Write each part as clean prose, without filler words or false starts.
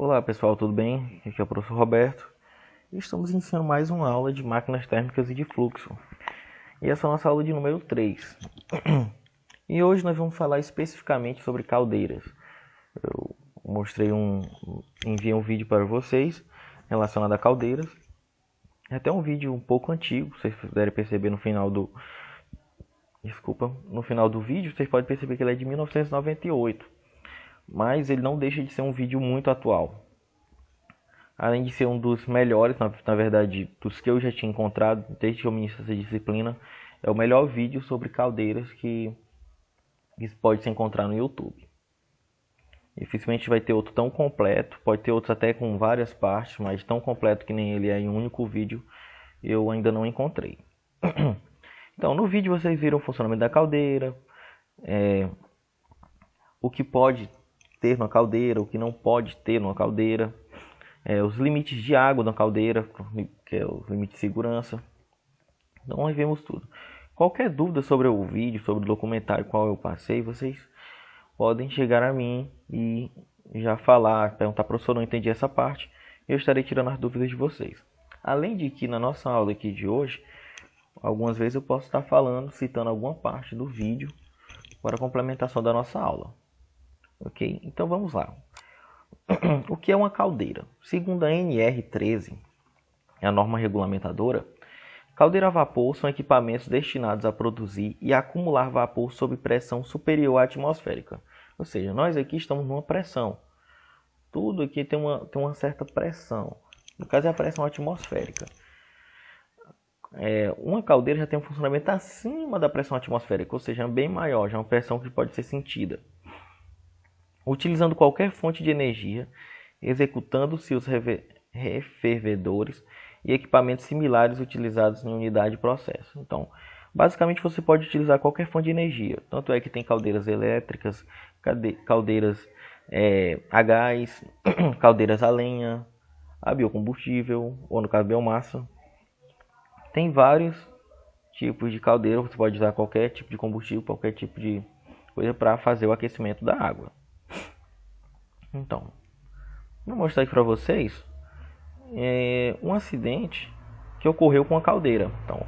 Olá pessoal, tudo bem? Aqui é o professor Roberto e estamos iniciando mais uma aula de máquinas térmicas e de fluxo. E essa é a nossa aula de número 3. E hoje nós vamos falar especificamente sobre caldeiras. Eu enviei um vídeo para vocês relacionado a caldeiras. É até um vídeo um pouco antigo, vocês puderem perceber no final do vídeo, vocês podem perceber que ele é de 1998. Mas ele não deixa de ser um vídeo muito atual. Além de ser um dos melhores, na verdade, dos que eu já tinha encontrado desde que eu ministro essa disciplina, é o melhor vídeo sobre caldeiras que pode se encontrar no YouTube. Dificilmente vai ter outro tão completo, pode ter outros até com várias partes, mas tão completo que nem ele é em um único vídeo, eu ainda não encontrei. Então, no vídeo vocês viram o funcionamento da caldeira, o que pode ter numa caldeira, o que não pode ter numa caldeira, os limites de água na caldeira, que é o limite de segurança. Então nós vemos tudo. Qualquer dúvida sobre o vídeo, sobre o documentário qual eu passei, vocês podem chegar a mim e já falar, perguntar, professor, não entendi essa parte, eu estarei tirando as dúvidas de vocês. Além de que na nossa aula aqui de hoje, algumas vezes eu posso estar falando, citando alguma parte do vídeo para a complementação da nossa aula. Ok? Então vamos lá. O que é uma caldeira? Segundo a NR13, a norma regulamentadora, caldeira a vapor são equipamentos destinados a produzir e acumular vapor sob pressão superior à atmosférica. Ou seja, nós aqui estamos numa pressão. Tudo aqui tem uma certa pressão. No caso é a pressão atmosférica. Uma caldeira já tem um funcionamento acima da pressão atmosférica, ou seja, bem maior, já é uma pressão que pode ser sentida. Utilizando qualquer fonte de energia, executando-se os refervedores e equipamentos similares utilizados em unidade de processo. Então, basicamente você pode utilizar qualquer fonte de energia. Tanto é que tem caldeiras elétricas, caldeiras a gás, caldeiras a lenha, a biocombustível, ou no caso biomassa. Tem vários tipos de caldeira, você pode usar qualquer tipo de combustível, qualquer tipo de coisa para fazer o aquecimento da água. Então, vou mostrar aqui para vocês um acidente que ocorreu com a caldeira. Então,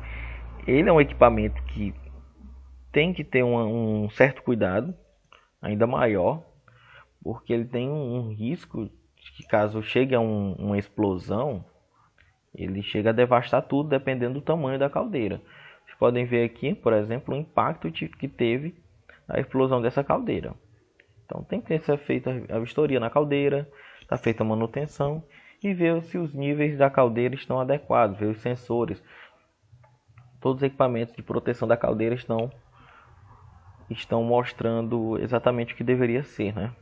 ele é um equipamento que tem que ter um certo cuidado, ainda maior, porque ele tem um risco de que caso chegue a uma explosão, ele chega a devastar tudo dependendo do tamanho da caldeira. Vocês podem ver aqui, por exemplo, o impacto que teve a explosão dessa caldeira. Então tem que ser feita a vistoria na caldeira, está feita a manutenção e ver se os níveis da caldeira estão adequados, ver os sensores. Todos os equipamentos de proteção da caldeira estão mostrando exatamente o que deveria ser, né?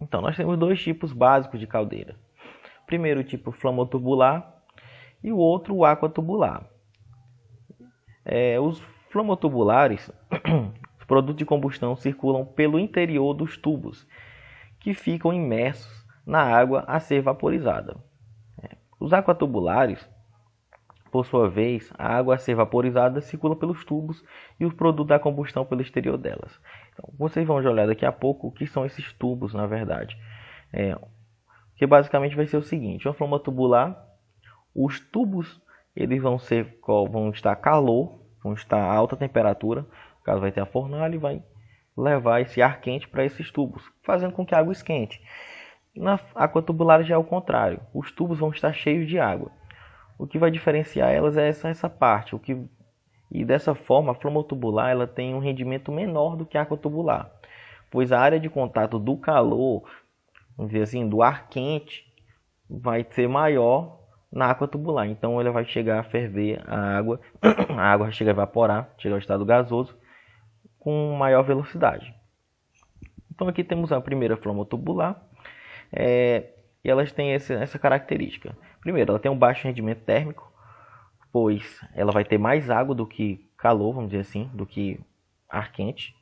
Então nós temos dois tipos básicos de caldeira. Primeiro o tipo flamotubular e o outro o aquatubular. Os flamotubulares produtos de combustão circulam pelo interior dos tubos, que ficam imersos na água a ser vaporizada. Os aquatubulares, por sua vez, a água a ser vaporizada circula pelos tubos e os produtos da combustão pelo exterior delas. Então, vocês vão olhar daqui a pouco o que são esses tubos, na verdade. Que basicamente vai ser o seguinte: uma flama tubular, os tubos eles vão estar calor, vão estar a alta temperatura. Caso vai ter a fornalha e vai levar esse ar quente para esses tubos, fazendo com que a água esquente. Na aquatubular já é o contrário, os tubos vão estar cheios de água. O que vai diferenciar elas é essa parte. E dessa forma, a flamotubular ela tem um rendimento menor do que a aquatubular, pois a área de contato do calor, vamos dizer assim, do ar quente, vai ser maior na aquatubular. Então ela vai chegar a ferver a água, a água vai chegar a evaporar, chegar ao estado gasoso, com maior velocidade. Então aqui temos a primeira flamotubular, e elas têm essa característica. Primeiro, ela tem um baixo rendimento térmico, pois ela vai ter mais água do que calor, vamos dizer assim, do que ar quente.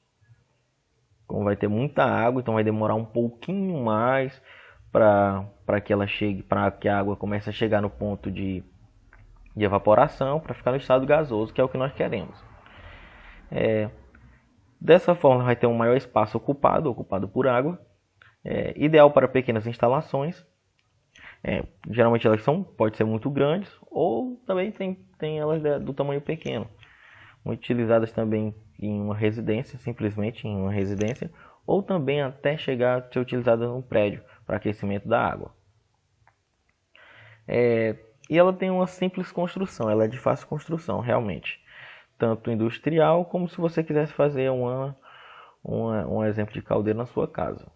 Então vai ter muita água, então vai demorar um pouquinho mais para que ela chegue, para que a água comece a chegar no ponto de evaporação, para ficar no estado gasoso, que é o que nós queremos. Dessa forma vai ter um maior espaço ocupado por água, Ideal para pequenas instalações. Geralmente elas pode ser muito grandes, ou também tem elas do tamanho pequeno. Muito utilizadas também em uma residência, simplesmente em uma residência, ou também até chegar a ser utilizada num prédio para aquecimento da água. E ela tem uma simples construção, ela é de fácil construção, realmente. Tanto industrial, como se você quisesse fazer um exemplo de caldeira na sua casa.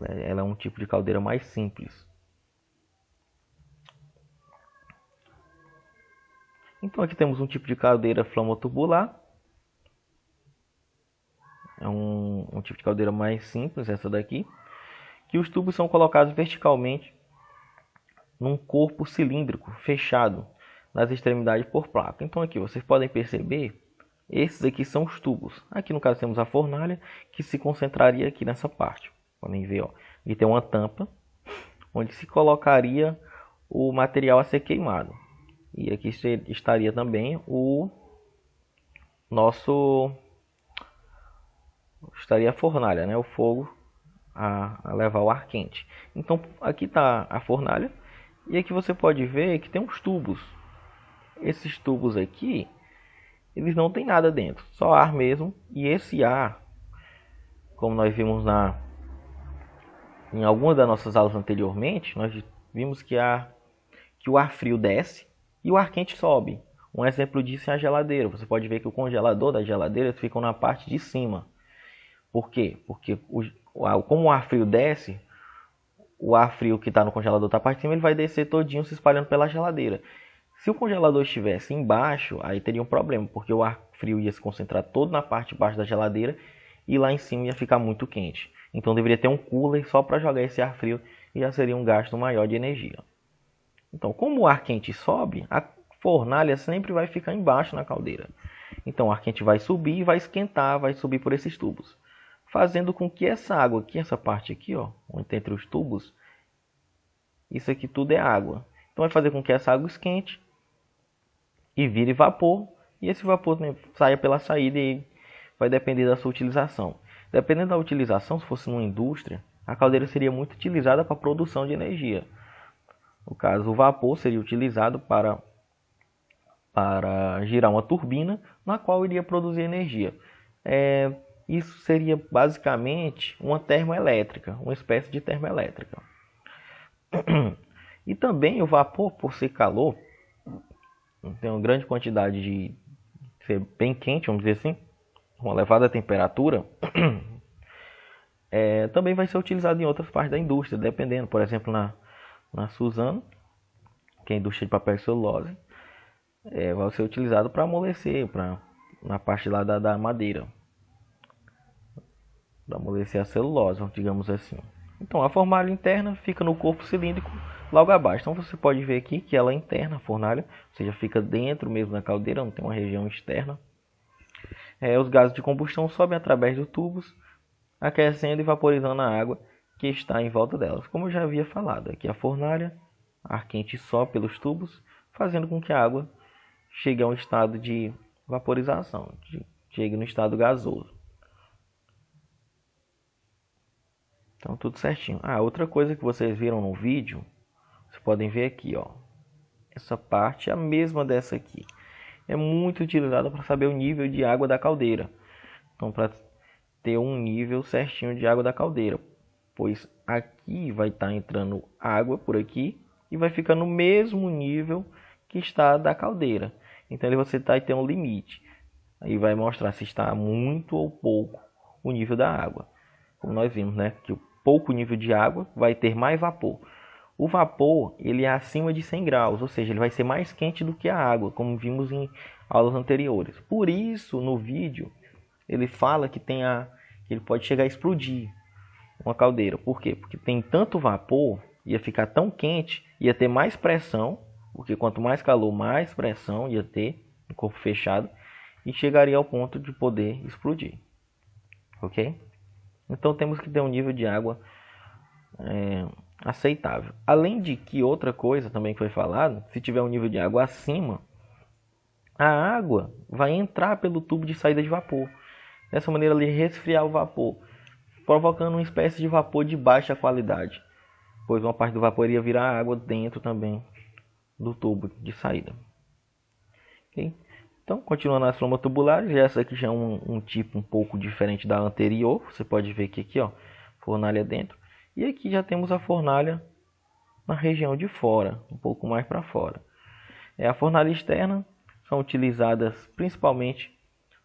Ela é um tipo de caldeira mais simples. Então aqui temos um tipo de caldeira flamotubular. É um tipo de caldeira mais simples, essa daqui. Que os tubos são colocados verticalmente num corpo cilíndrico fechado nas extremidades por placa. Então aqui vocês podem perceber, esses aqui são os tubos. Aqui no caso temos a fornalha, que se concentraria aqui nessa parte. Podem ver, ó, aqui tem uma tampa onde se colocaria o material a ser queimado. E aqui estaria também estaria a fornalha, né? O fogo a levar o ar quente. Então aqui está a fornalha. E aqui você pode ver que tem uns tubos. Esses tubos aqui, eles não tem nada dentro, só ar mesmo. E esse ar, como nós vimos em algumas das nossas aulas anteriormente, nós vimos que o ar frio desce e o ar quente sobe. Um exemplo disso é a geladeira. Você pode ver que o congelador das geladeiras ficam na parte de cima. Por quê? Porque como o ar frio desce, o ar frio que está no congelador está parte de cima, ele vai descer todinho se espalhando pela geladeira. Se o congelador estivesse embaixo, aí teria um problema, porque o ar frio ia se concentrar todo na parte de baixo da geladeira e lá em cima ia ficar muito quente. Então deveria ter um cooler só para jogar esse ar frio e já seria um gasto maior de energia. Então, como o ar quente sobe, a fornalha sempre vai ficar embaixo na caldeira. Então o ar quente vai subir e vai esquentar, vai subir por esses tubos, fazendo com que essa água aqui, essa parte aqui, ó, onde tem entre os tubos, isso aqui tudo é água. Então vai fazer com que essa água esquente e vire vapor, e esse vapor, né, saia pela saída e vai depender da sua utilização. Dependendo da utilização, se fosse numa indústria, a caldeira seria muito utilizada para a produção de energia. No caso, o vapor seria utilizado para girar uma turbina, na qual iria produzir energia. Isso seria basicamente uma termoelétrica, uma espécie de termoelétrica. E também o vapor, por ser calor, tem uma grande quantidade de ser bem quente, vamos dizer assim, uma elevada temperatura, também vai ser utilizado em outras partes da indústria, dependendo. Por exemplo, na Suzano, que é a indústria de papel e celulose, vai ser utilizado para amolecer, na parte lá da madeira, para amolecer a celulose, digamos assim. Então a fornalha interna fica no corpo cilíndrico logo abaixo. Então você pode ver aqui que ela é interna, a fornalha, ou seja, fica dentro mesmo da caldeira, não tem uma região externa. Os gases de combustão sobem através dos tubos, aquecendo e vaporizando a água que está em volta delas. Como eu já havia falado, aqui a fornalha, ar quente sobe pelos tubos, fazendo com que a água chegue a um estado de vaporização, chegue no estado gasoso. Então tudo certinho. Outra coisa que vocês viram no vídeo, vocês podem ver aqui, ó. Essa parte é a mesma dessa aqui. É muito utilizada para saber o nível de água da caldeira. Então, para ter um nível certinho de água da caldeira, pois aqui vai estar entrando água por aqui e vai ficar no mesmo nível que está da caldeira. Então você vai ter um limite. Aí vai mostrar se está muito ou pouco o nível da água. Como nós vimos, né, que o pouco nível de água vai ter mais vapor. O vapor, ele é acima de 100 graus, ou seja, ele vai ser mais quente do que a água, como vimos em aulas anteriores. Por isso, no vídeo, ele fala que que ele pode chegar a explodir uma caldeira. Por quê? Porque tem tanto vapor, ia ficar tão quente, ia ter mais pressão, porque quanto mais calor, mais pressão ia ter no corpo fechado, e chegaria ao ponto de poder explodir. Ok? Então temos que ter um nível de água aceitável. Além de que outra coisa também que foi falado, se tiver um nível de água acima, a água vai entrar pelo tubo de saída de vapor. Dessa maneira ele resfriar o vapor, provocando uma espécie de vapor de baixa qualidade, pois uma parte do vapor iria virar água dentro também do tubo de saída. Okay? Então, continuando as flama tubulares, essa aqui já é um tipo um pouco diferente da anterior. Você pode ver que aqui, ó, fornalha dentro. E aqui já temos a fornalha na região de fora, um pouco mais para fora. A fornalha externa são utilizadas principalmente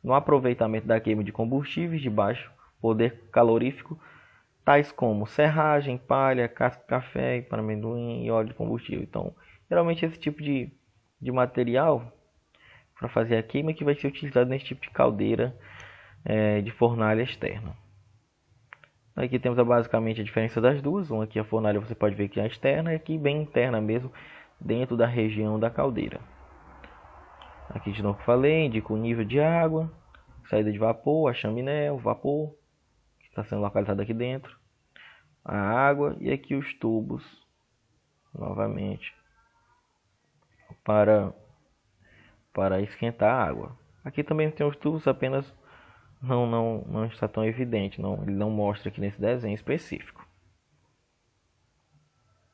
no aproveitamento da queima de combustíveis de baixo poder calorífico, tais como serragem, palha, casca de café, para amendoim e óleo de combustível. Então, geralmente esse tipo de material para fazer a queima que vai ser utilizado nesse tipo de caldeira de fornalha externa. Aqui temos basicamente a diferença das duas. Uma aqui a fornalha você pode ver que é externa e aqui bem interna mesmo, dentro da região da caldeira. Aqui de novo que falei, indica o nível de água, saída de vapor, a chaminé, o vapor que está sendo localizado aqui dentro, a água e aqui os tubos, novamente, para esquentar a água. Aqui também tem os tubos, apenas não está tão evidente, ele não mostra aqui nesse desenho específico.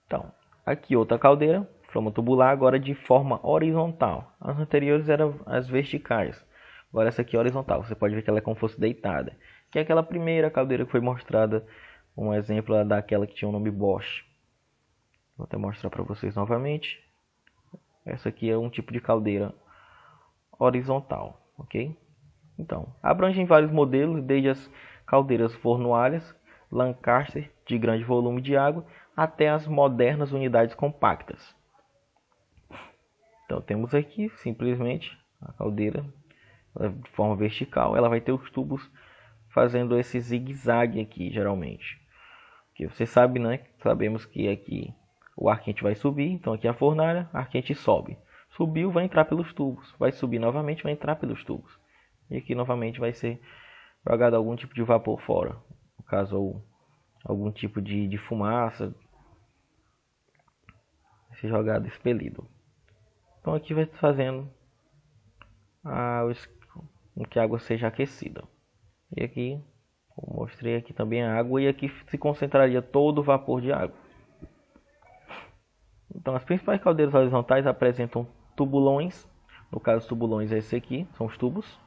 Então, aqui outra caldeira, flama tubular, agora de forma horizontal. As anteriores eram as verticais, agora essa aqui é horizontal. Você pode ver que ela é como se fosse deitada, que é aquela primeira caldeira que foi mostrada, um exemplo daquela que tinha o nome Bosch. Vou até mostrar para vocês novamente. Essa aqui é um tipo de caldeira horizontal, ok? Então, abrangem vários modelos, desde as caldeiras fornoalhas, Lancaster, de grande volume de água, até as modernas unidades compactas. Então, temos aqui, simplesmente, a caldeira de forma vertical. Ela vai ter os tubos fazendo esse zigue-zague aqui, geralmente. Porque você sabe, né? Sabemos que aqui o ar quente vai subir, então aqui a fornalha, ar quente sobe. Subiu, vai entrar pelos tubos. Vai subir novamente, vai entrar pelos tubos. E aqui novamente vai ser jogado algum tipo de vapor fora. No caso, algum tipo de fumaça. Vai ser jogado, expelido. Então aqui vai fazendo com que a água seja aquecida. E aqui, eu mostrei aqui também a água. E aqui se concentraria todo o vapor de água. Então as principais caldeiras horizontais apresentam tubulões. No caso, os tubulões é esse aqui, são os tubos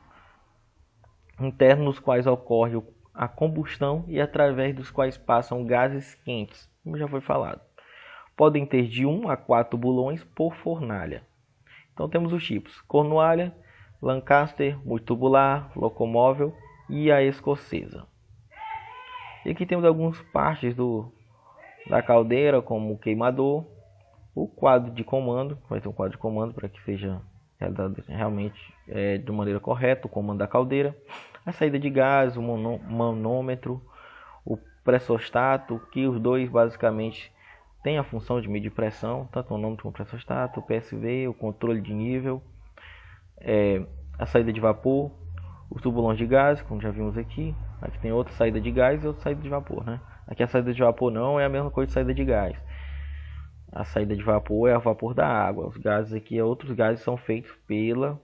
internos nos quais ocorre a combustão e através dos quais passam gases quentes, como já foi falado. Podem ter de 1 a 4 tubulões por fornalha. Então temos os tipos: cornualha, Lancaster, multitubular, locomóvel e a escocesa. E aqui temos algumas partes da caldeira, como o queimador, o quadro de comando, vai ter um quadro de comando para que seja realizado realmente de maneira correta o comando da caldeira, a saída de gás, o manômetro, o pressostato, que os dois basicamente têm a função de medir pressão, tanto o manômetro como o pressostato, o PSV, o controle de nível, a saída de vapor, os tubulões de gás, como já vimos aqui. Aqui tem outra saída de gás e outra saída de vapor, né? Aqui a saída de vapor não é a mesma coisa de saída de gás. A saída de vapor é o vapor da água. Os gases aqui, outros gases são feitos pela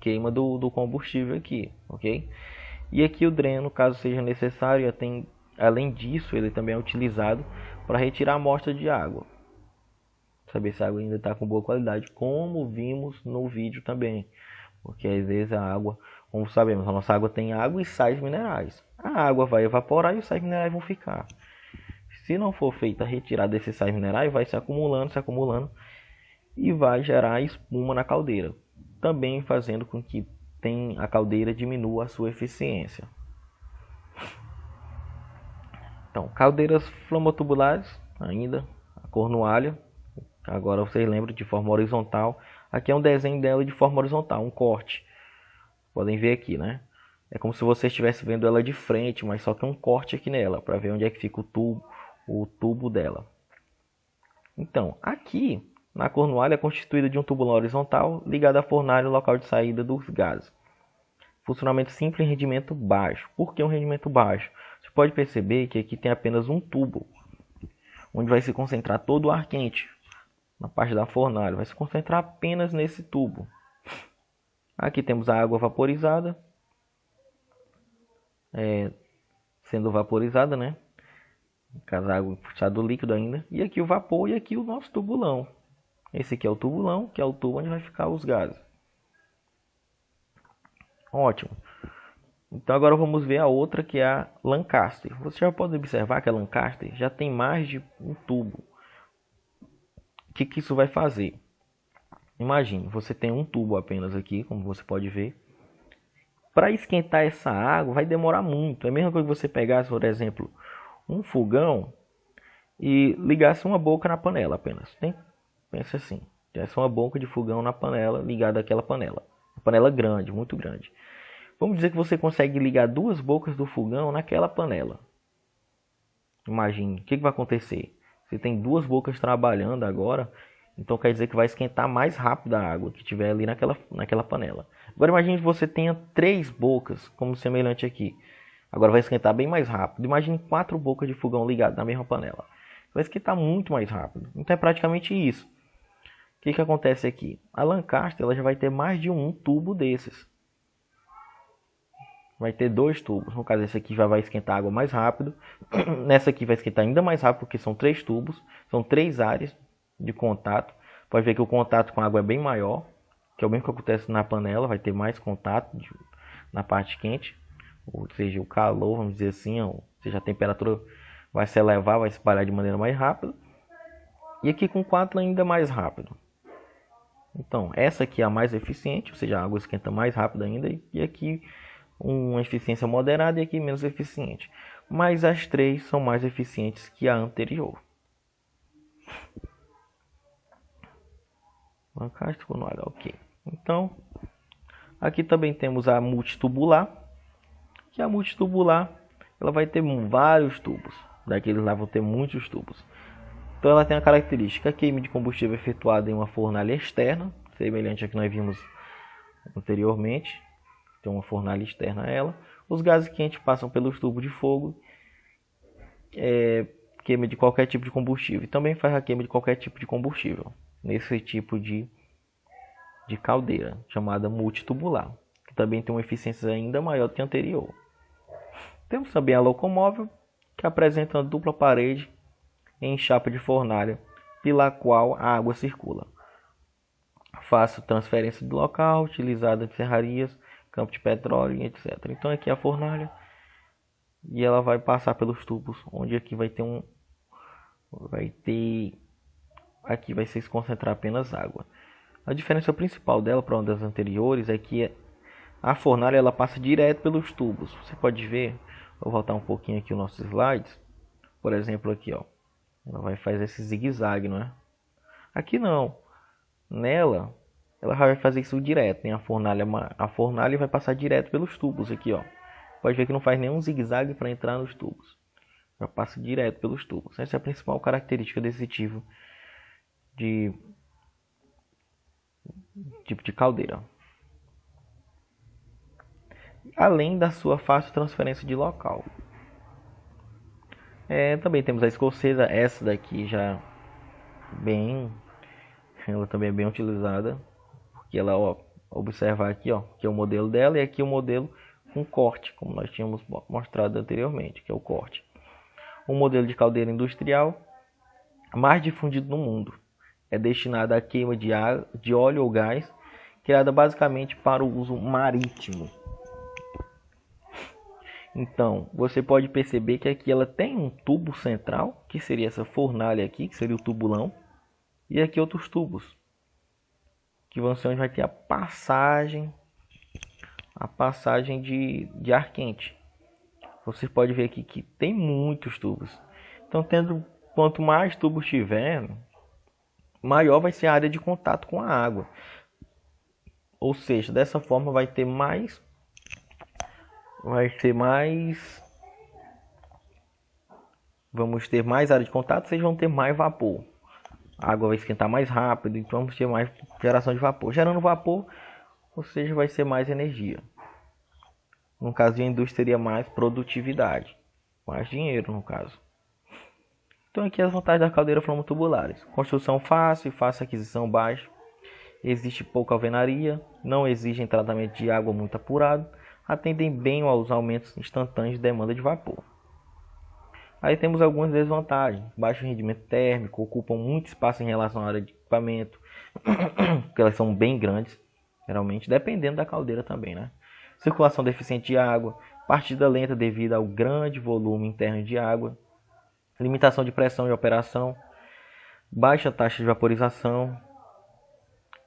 queima do combustível aqui, ok? E aqui o dreno, caso seja necessário, além disso, ele também é utilizado para retirar a amostra de água. Saber se a água ainda está com boa qualidade, como vimos no vídeo também. Porque às vezes a água, como sabemos, a nossa água tem água e sais minerais. A água vai evaporar e os sais minerais vão ficar. Se não for feita a retirada desses sais minerais, vai se acumulando e vai gerar espuma na caldeira, também fazendo com que a caldeira diminua a sua eficiência. Então, caldeiras flamotubulares, ainda a cornualha, agora vocês lembram, de forma horizontal. Aqui é um desenho dela de forma horizontal, um corte. Podem ver aqui, né? É como se você estivesse vendo ela de frente, mas só que um corte aqui nela, para ver onde é que fica o tubo dela. Então, aqui na cornualha é constituída de um tubulão horizontal ligado à fornalha no local de saída dos gases. Funcionamento simples em rendimento baixo. Por que um rendimento baixo? Você pode perceber que aqui tem apenas um tubo, onde vai se concentrar todo o ar quente. Na parte da fornalha, vai se concentrar apenas nesse tubo. Aqui temos a água vaporizada. sendo vaporizada, né? No caso, a água em estado líquido ainda. E aqui o vapor e aqui o nosso tubulão. Esse aqui é o tubulão, que é o tubo onde vai ficar os gases. Ótimo. Então agora vamos ver a outra, que é a Lancaster. Você já pode observar que a Lancaster já tem mais de um tubo. O que isso vai fazer? Imagine, você tem um tubo apenas aqui, como você pode ver. Para esquentar essa água vai demorar muito. É a mesma coisa que você pegasse, por exemplo, um fogão e ligasse uma boca na panela apenas. Pensa assim, tivesse uma boca de fogão na panela, ligada àquela panela. Uma panela grande, muito grande. Vamos dizer que você consegue ligar duas bocas do fogão naquela panela. Imagine, o que vai acontecer? Você tem duas bocas trabalhando agora, então quer dizer que vai esquentar mais rápido a água que tiver ali naquela panela. Agora imagine que você tenha três bocas, como semelhante aqui. Agora vai esquentar bem mais rápido. Imagine 4 bocas de fogão ligadas na mesma panela. Vai esquentar muito mais rápido. Então é praticamente isso. O que acontece aqui? A Lancaster ela já vai ter mais de um tubo desses. Vai ter 2 tubos. No caso, esse aqui já vai esquentar água mais rápido. Nessa aqui vai esquentar ainda mais rápido, porque são 3 tubos. São 3 áreas de contato. Pode ver que o contato com a água é bem maior, que é o mesmo que acontece na panela. Vai ter mais contato na parte quente. Ou seja, o calor, vamos dizer assim, ou seja, a temperatura vai se elevar, vai se espalhar de maneira mais rápida. E aqui com 4 ainda mais rápido. Então, essa aqui é a mais eficiente, ou seja, a água esquenta mais rápido ainda. E aqui uma eficiência moderada e aqui menos eficiente. Mas as 3 são mais eficientes que a anterior. Lancaster no H, ok. Então, aqui também temos a multitubular. Que a multitubular ela vai ter vários tubos. Daqueles lá vão ter muitos tubos. Então ela tem a característica: a queima de combustível efetuada em uma fornalha externa, semelhante a que nós vimos anteriormente. Tem uma fornalha externa a ela. Os gases quentes passam pelos tubos de fogo. Queima de qualquer tipo de combustível. E também faz a queima de qualquer tipo de combustível. Nesse tipo de caldeira, chamada multitubular. Que também tem uma eficiência ainda maior do que a anterior. Temos também a locomóvel, que apresenta uma dupla parede em chapa de fornalha, pela qual a água circula. Fácil transferência de local, utilizada em serrarias, campo de petróleo, etc. Então aqui é a fornalha e ela vai passar pelos tubos, onde aqui aqui vai se concentrar apenas água. A diferença principal dela para uma das anteriores é que a fornalha ela passa direto pelos tubos. Você pode ver, vou voltar um pouquinho aqui os nossos slides. Por exemplo, aqui, ó, ela vai fazer esse zigue-zague, não é? Aqui não. Nela, ela vai fazer isso direto. Tem a fornalha vai passar direto pelos tubos aqui, ó. Pode ver que não faz nenhum zigue-zague para entrar nos tubos. Já passa direto pelos tubos. Essa é a principal característica desse tipo de caldeira. Além da sua fácil transferência de local. Também temos a escocesa, essa daqui já ela também é bem utilizada, porque ela, ó, observar aqui, ó, que é o modelo dela e aqui o modelo com corte, como nós tínhamos mostrado anteriormente, que é o corte. Um modelo de caldeira industrial mais difundido no mundo. É destinada à queima de óleo ou gás, criada basicamente para o uso marítimo. Então, você pode perceber que aqui ela tem um tubo central, que seria essa fornalha aqui, que seria o tubulão, e aqui outros tubos, que vão ser onde vai ter a passagem de ar quente. Você pode ver aqui que tem muitos tubos. Então, quanto mais tubos tiver, maior vai ser a área de contato com a água. Ou seja, dessa forma vamos ter mais área de contato, vocês vão ter mais vapor. A água vai esquentar mais rápido, então vamos ter mais geração de vapor. Gerando vapor, ou seja, vai ser mais energia. No caso, a indústria teria mais produtividade, mais dinheiro no caso. Então aqui as vantagens da caldeira flomotubulares. Construção fácil aquisição baixa. Existe pouca alvenaria, não exigem tratamento de água muito apurado. atendem bem aos aumentos instantâneos de demanda de vapor. Aí temos algumas desvantagens: baixo rendimento térmico, ocupam muito espaço em relação à área de equipamento, porque elas são bem grandes, geralmente, dependendo da caldeira também, né? Circulação deficiente de água, partida lenta devido ao grande volume interno de água, limitação de pressão e operação, baixa taxa de vaporização,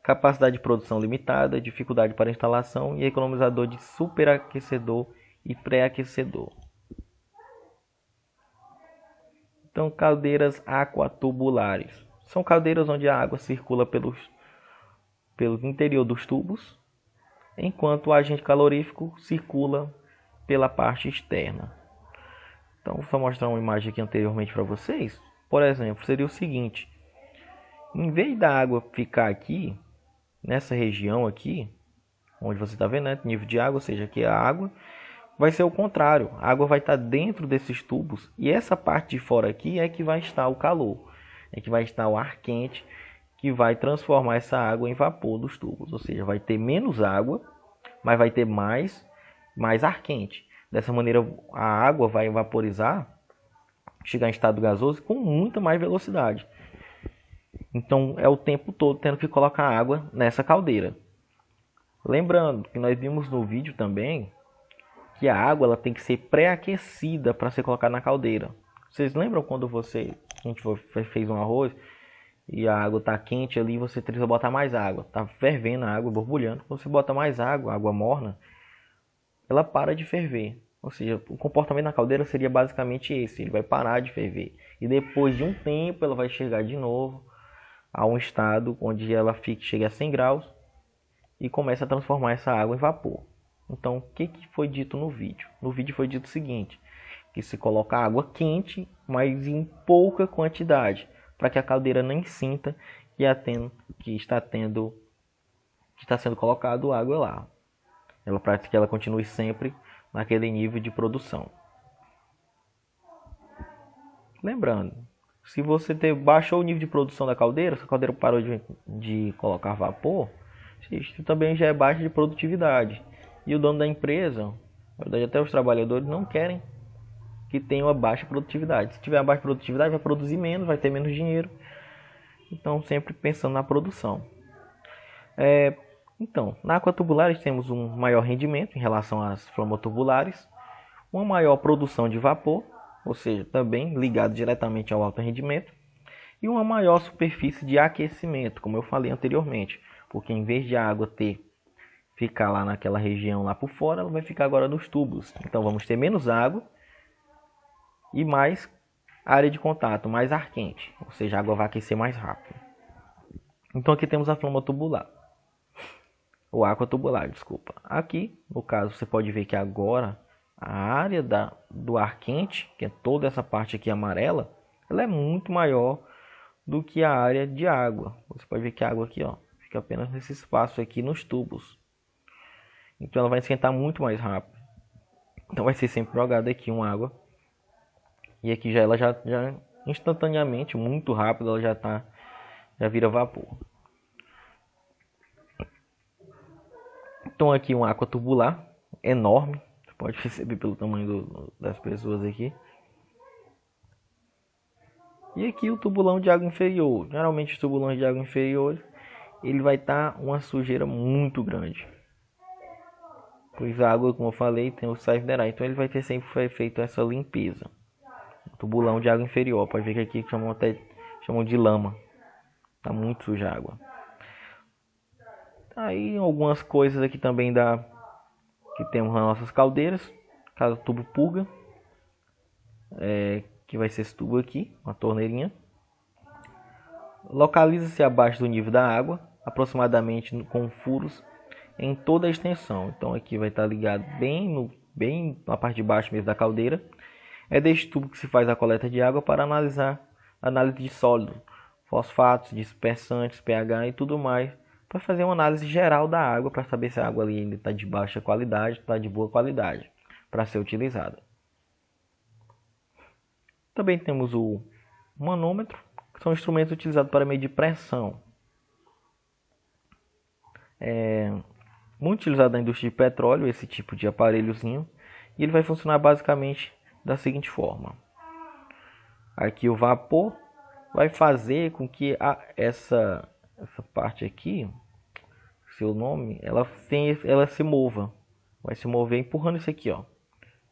capacidade de produção limitada, dificuldade para instalação e economizador de superaquecedor e pré-aquecedor. Então, caldeiras aquatubulares. São caldeiras onde a água circula pelo interior dos tubos, enquanto o agente calorífico circula pela parte externa. Então, vou mostrar uma imagem aqui anteriormente para vocês. Por exemplo, seria o seguinte: em vez da água ficar aqui, nessa região aqui, onde você está vendo, né, nível de água, ou seja, aqui é a água, vai ser o contrário. A água vai estar dentro desses tubos e essa parte de fora aqui é que vai estar o calor, é que vai estar o ar quente, que vai transformar essa água em vapor dos tubos. Ou seja, vai ter menos água, mas vai ter mais ar quente. Dessa maneira, a água vai vaporizar, chegar em estado gasoso com muita mais velocidade. Então, é o tempo todo tendo que colocar água nessa caldeira. Lembrando que nós vimos no vídeo também que a água ela tem que ser pré-aquecida para ser colocada na caldeira. Vocês lembram quando a gente fez um arroz e a água está quente ali, você precisa botar mais água. Está fervendo a água, borbulhando. Quando você bota mais água, água morna, ela para de ferver. Ou seja, o comportamento na caldeira seria basicamente esse: ele vai parar de ferver. E depois de um tempo, ela vai chegar de novo a um estado onde ela chega a 100 graus e começa a transformar essa água em vapor. Então, o que foi dito no vídeo? No vídeo foi dito o seguinte: que se coloca água quente, mas em pouca quantidade, para que a caldeira nem sinta que está sendo colocado água lá. Para que ela continue sempre naquele nível de produção. Lembrando, se você baixou o nível de produção da caldeira, se a caldeira parou de colocar vapor, isso também já é baixa de produtividade. E o dono da empresa, na verdade até os trabalhadores, não querem que tenha uma baixa produtividade. Se tiver uma baixa produtividade, vai produzir menos, vai ter menos dinheiro. Então, sempre pensando na produção. Então, na aquatubulares temos um maior rendimento em relação às flomotubulares, uma maior produção de vapor, ou seja, também ligado diretamente ao alto rendimento, e uma maior superfície de aquecimento, como eu falei anteriormente, porque em vez de a água ficar lá naquela região lá por fora, ela vai ficar agora nos tubos. Então vamos ter menos água e mais área de contato, mais ar quente, ou seja, a água vai aquecer mais rápido. Então aqui temos a flomotubular. O aquatubular, desculpa. Aqui, no caso, você pode ver que agora a área do ar quente, que é toda essa parte aqui amarela, ela é muito maior do que a área de água. Você pode ver que a água aqui, ó, fica apenas nesse espaço aqui nos tubos. Então ela vai esquentar muito mais rápido. Então vai ser sempre jogada aqui uma água. E aqui ela já instantaneamente, muito rápido, ela já vira vapor. Então aqui um aquatubular enorme, você pode perceber pelo tamanho das pessoas aqui. E aqui o tubulão de água inferior. Geralmente os tubulões de água inferior, ele vai estar uma sujeira muito grande. Pois a água, como eu falei, tem o sais minerais, então ele vai ter sempre feito essa limpeza. O tubulão de água inferior, pode ver que aqui chamam de lama. Tá muito suja a água. Aí algumas coisas aqui também que temos nas nossas caldeiras. Cada tubo pulga, que vai ser esse tubo aqui, uma torneirinha. Localiza-se abaixo do nível da água, aproximadamente com furos em toda a extensão. Então aqui vai estar ligado bem na parte de baixo mesmo da caldeira. É deste tubo que se faz a coleta de água para análise de sólido, fosfatos, dispersantes, pH e tudo mais, para fazer uma análise geral da água, para saber se a água ali está de baixa qualidade, está de boa qualidade, para ser utilizada. Também temos o manômetro, que são instrumentos utilizados para medir pressão. Muito utilizado na indústria de petróleo, esse tipo de aparelhozinho. E ele vai funcionar basicamente da seguinte forma. Aqui o vapor vai fazer com que essa parte aqui, seu nome, ela se mova. Vai se mover empurrando isso aqui, ó.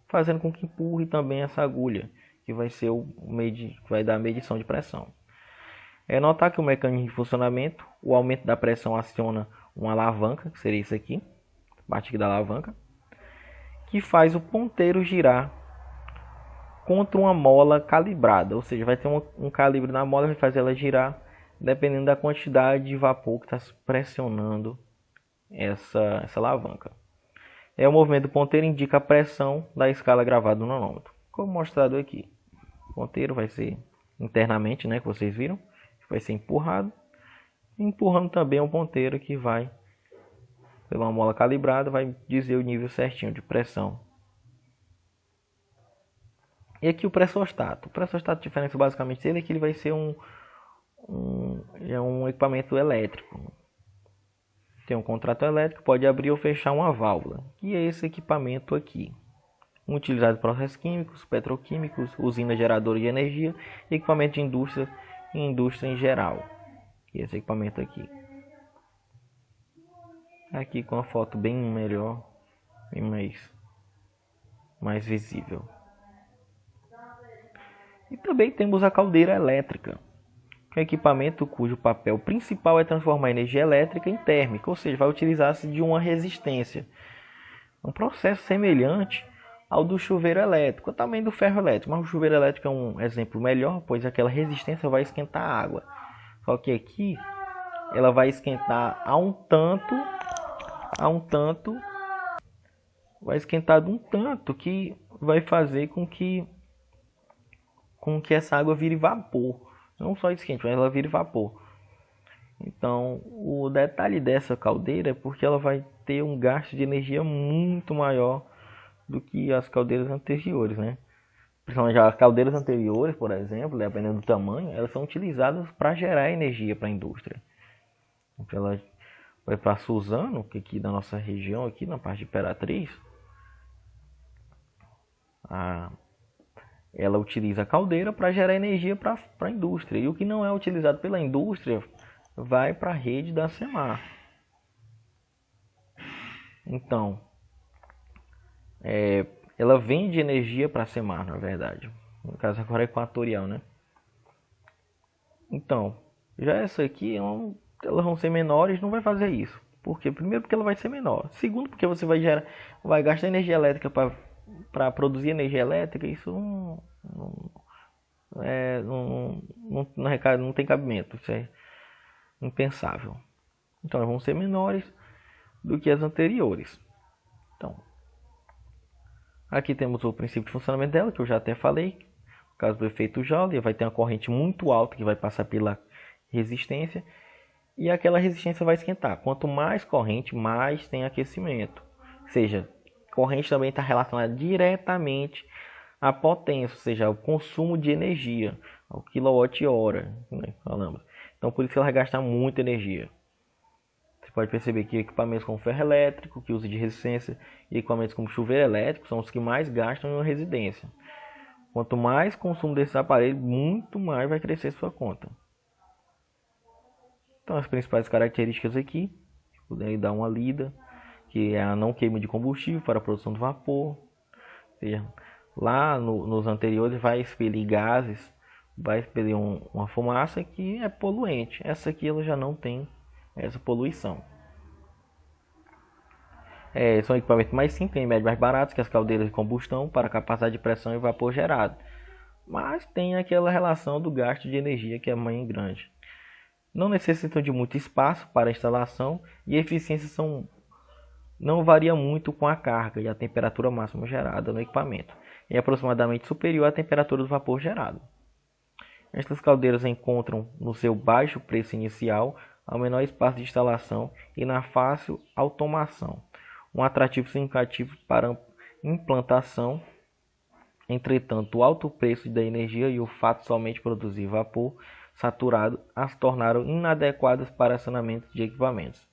Fazendo com que empurre também essa agulha, que vai ser que vai dar a medição de pressão. É notar que o mecanismo de funcionamento, o aumento da pressão aciona uma alavanca, que seria isso aqui, parte aqui da alavanca, que faz o ponteiro girar contra uma mola calibrada, ou seja, vai ter um calibre na mola que vai fazer ela girar, dependendo da quantidade de vapor que está pressionando essa alavanca. O movimento do ponteiro indica a pressão da escala gravada no nanômetro, como mostrado aqui. O ponteiro vai ser internamente, né, que vocês viram, vai ser empurrado, empurrando também o ponteiro que vai pela mola calibrada, vai dizer o nível certinho de pressão. E aqui o pressostato. O pressostato, a diferença basicamente dele é que ele vai ser um equipamento elétrico. Tem um contrato elétrico, pode abrir ou fechar uma válvula. E é esse equipamento aqui. Utilizado em processos químicos, petroquímicos, usinas geradoras de energia, equipamento de indústria e indústria em geral. E esse equipamento aqui. Aqui com a foto bem melhor, bem mais visível. E também temos a caldeira elétrica, que é um equipamento cujo papel principal é transformar a energia elétrica em térmica, ou seja, vai utilizar-se de uma resistência. Um processo semelhante ao do chuveiro elétrico, também do ferro elétrico, mas o chuveiro elétrico é um exemplo melhor, pois aquela resistência vai esquentar a água. Só que aqui ela vai esquentar vai esquentar de um tanto que vai fazer com que essa água vire vapor. Não só esquente, mas ela vire vapor. Então, o detalhe dessa caldeira é porque ela vai ter um gasto de energia muito maior do que as caldeiras anteriores, né? Principalmente as caldeiras anteriores, por exemplo, dependendo do tamanho, elas são utilizadas para gerar energia para a indústria. Então, ela vai para Suzano, que aqui da nossa região, aqui na parte de Imperatriz, ela utiliza a caldeira para gerar energia para a indústria. E o que não é utilizado pela indústria vai para a rede da SEMAR. Então, ela vende energia para a SEMAR, na verdade. No caso agora é Equatorial, né? Então, já essa aqui, elas vão ser menores, não vai fazer isso. Por quê? Primeiro porque ela vai ser menor. Segundo porque você vai gastar energia elétrica para produzir energia elétrica, isso não tem cabimento, isso é impensável. Então elas vão ser menores do que as anteriores. Então, aqui temos o princípio de funcionamento dela, que eu já até falei. No caso do efeito Joule, vai ter uma corrente muito alta que vai passar pela resistência, e aquela resistência vai esquentar. Quanto mais corrente, mais tem aquecimento. Ou seja, corrente também está relacionada diretamente à potência, ou seja, ao consumo de energia, ao quilowatt-hora, né, falamos. Então, por isso que ela vai gastar muita energia. Você pode perceber que equipamentos como ferro elétrico, que usa de resistência, e equipamentos como chuveiro elétrico são os que mais gastam em uma residência. Quanto mais consumo desses aparelhos, muito mais vai crescer sua conta. Então, as principais características aqui, puder dar uma lida, que é a não queima de combustível para a produção de vapor. Ou seja, lá nos anteriores vai expelir gases, vai expelir uma fumaça que é poluente. Essa aqui ela já não tem essa poluição. São equipamentos mais simples, em média mais baratos que as caldeiras de combustão para capacidade de pressão e vapor gerado. Mas tem aquela relação do gasto de energia que é bem grande. Não necessitam de muito espaço para a instalação e a eficiência não varia muito com a carga e a temperatura máxima gerada no equipamento. É aproximadamente superior à temperatura do vapor gerado. Estas caldeiras encontram no seu baixo preço inicial, ao menor espaço de instalação e na fácil automação, um atrativo significativo para implantação. Entretanto, o alto preço da energia e o fato de somente produzir vapor saturado as tornaram inadequadas para acionamento de equipamentos.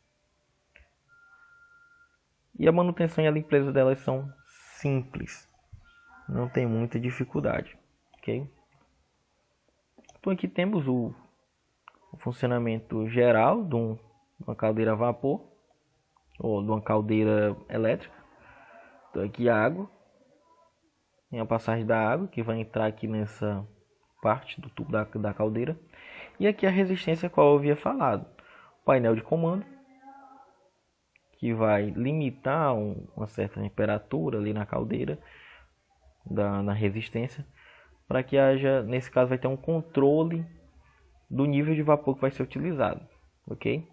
E a manutenção e a limpeza delas são simples, não tem muita dificuldade, ok? Então aqui temos o funcionamento geral de uma caldeira a vapor ou de uma caldeira elétrica. Então aqui a água, tem a passagem da água que vai entrar aqui nessa parte do tubo da caldeira. E aqui a resistência, qual eu havia falado, painel de comando, que vai limitar uma certa temperatura ali na caldeira, na resistência, para que haja, nesse caso vai ter um controle do nível de vapor que vai ser utilizado, ok?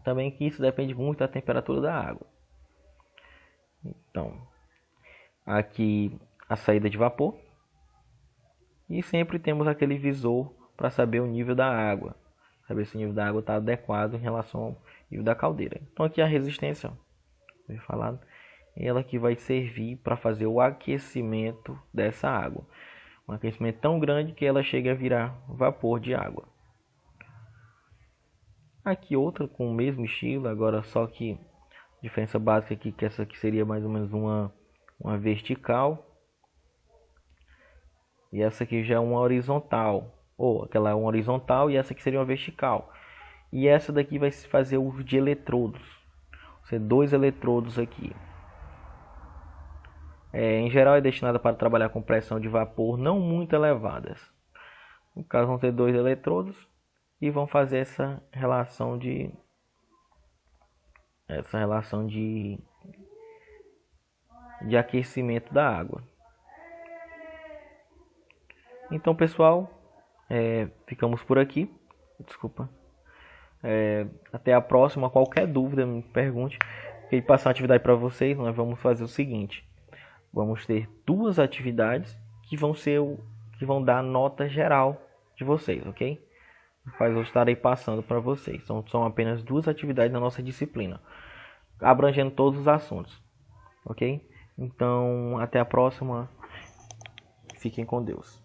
Também que isso depende muito da temperatura da água. Então, aqui a saída de vapor, e sempre temos aquele visor para saber o nível da água, saber se o nível da água está adequado em relação ao nível da caldeira. Então aqui a resistência, ó, falado, ela que vai servir para fazer o aquecimento dessa água. Um aquecimento tão grande que ela chega a virar vapor de água. Aqui outra com o mesmo estilo, agora só que a diferença básica aqui que essa aqui seria mais ou menos uma vertical. E essa aqui já é uma horizontal. Ou aquela é uma horizontal e essa aqui seria uma vertical. E essa daqui vai fazer uso de eletrodos. Vão ser 2 eletrodos aqui. Em geral é destinada para trabalhar com pressão de vapor não muito elevadas. No caso vão ter 2 eletrodos e vão fazer essa relação de aquecimento da água. Então pessoal, ficamos por aqui. Desculpa. Até a próxima. Qualquer dúvida me pergunte. Queria passar uma atividade para vocês. Nós vamos fazer o seguinte: vamos ter 2 atividades que vão dar a nota geral de vocês, ok? Mas eu estarei passando para vocês. São apenas 2 atividades na nossa disciplina, abrangendo todos os assuntos, ok? Então, até a próxima. Fiquem com Deus.